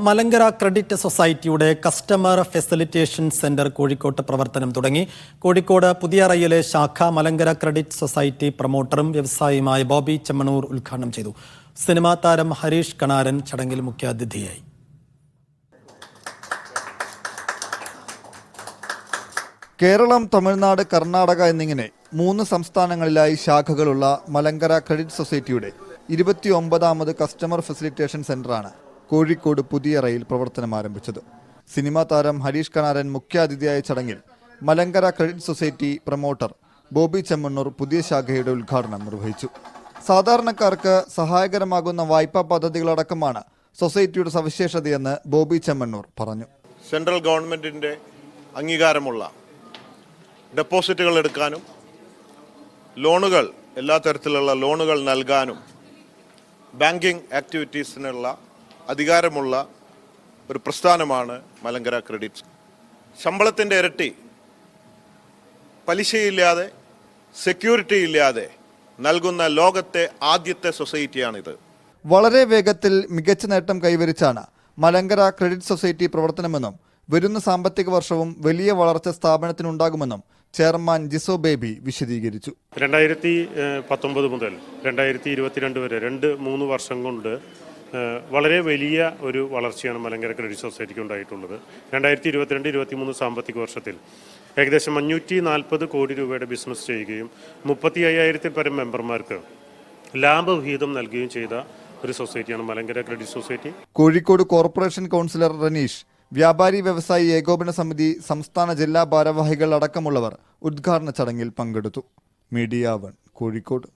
Malankara credit സൊസൈറ്റിയുടെ customer facilitation centre കോഴിക്കോട്ട് പ്രവർത്തനം തുടങ്ങി. കോഴിക്കോട് പുതിയറയിലെ ശാഖ മലങ്കര ക്രെഡിറ്റ് സൊസൈറ്റി പ്രൊമോട്ടറും വ്യവസായിയുമായ ബോബി ചെമ്മണൂർ ഉദ്ഘാടനം ചെയ്തു. സിനിമാ താരം ഹരീഷ് കണാരൻ ചടങ്ങിൽ മുഖ്യാതിഥിയായി. കേരളം, തമിഴ്നാട്, കർണാടക എന്നിങ്ങനെ 3 സംസ്ഥാനങ്ങളിലായി ശാഖകളുള്ള മലങ്കര ക്രെഡിറ്റ് സൊസൈറ്റിയുടെ 29ാമത് കസ്റ്റമർ ഫെസിലിറ്റേഷൻ സെന്ററാണ് കോഴിക്കോട് പുതിയറയിൽ പ്രവർത്തനം ആരംഭിച്ചത്. സിനിമാ താരം ഹരീഷ് കണാരൻ മുഖ്യാതിഥിയായ ചടങ്ങിൽ Malankara credit society promoter Bobby Chemmanur പുതിയ ശാഖയുടെ ഉദ്ഘാടനം നിർവഹിച്ചു. സാധാരണക്കാർക്ക് സഹായകരമാകുന്ന വായ്പാ പദ്ധതികളടക്കമാണ് സൊസൈറ്റിയുടെ സവിശേഷതയെന്ന് ബോബി ചെമ്മണ്ണൂർ പറഞ്ഞു. സെൻട്രൽ ഗവൺമെന്റിന്റെ അംഗീകാരമുള്ള ഡെപ്പോസിറ്റുകൾ എടുക്കാനും ലോണുകൾ, എല്ലാ തരത്തിലുള്ള ലോണുകൾ നൽകാനും ബാങ്കിംഗ് ആക്ടിവിറ്റീസിനുള്ള അധികാരമുള്ള ഒരു പ്രസ്ഥാനമാണ് മലങ്കര ക്രെഡിറ്റ്. ശമ്പളത്തിൻ്റെ ഇരട്ടി പലിശയില്ലാതെ, സെക്യൂരിറ്റി ഇല്ലാതെ നൽകുന്ന ലോകത്തെ ആദ്യത്തെ സൊസൈറ്റിയാണിത്. വളരെ വേഗത്തിൽ മികച്ച നേട്ടം കൈവരിച്ചാണ് മലങ്കര ക്രെഡിറ്റ് സൊസൈറ്റി പ്രവർത്തനമെന്നും വരുന്ന സാമ്പത്തിക വർഷവും വലിയ വളർച്ച സ്ഥാപനത്തിനുണ്ടാകുമെന്നും ചെയർമാൻ ജിസോ ബേബി വിശദീകരിച്ചു. 2019 മുതൽ 2022 വരെ 2-3 വർഷം കൊണ്ട് വളരെ വലിയ ഒരു വളർച്ചയാണ് മലങ്കര ക്രെഡിറ്റ് സൊസൈറ്റിക്ക് ഉണ്ടായിട്ടുള്ളത്. 2022-23 സാമ്പത്തിക വർഷത്തിൽ ഏകദേശം 540 കോടി രൂപയുടെ ബിസിനസ് ചെയ്യുകയും 35,000-ൽ പരം മെമ്പർമാർക്ക് ലാഭവിഹിതം നൽകുകയും ചെയ്ത ഒരു സൊസൈറ്റിയാണ് Malankara credit society. Kozhikode corporation councillor Ranish, വ്യാപാരി വ്യവസായി ഏകോപന സമിതി സംസ്ഥാന ജില്ലാ ഭാരവാഹികൾ അടക്കമുള്ളവർ ഉദ്ഘാടന ചടങ്ങിൽ പങ്കെടുത്തു. മീഡിയ 1 കോഴിക്കോട്.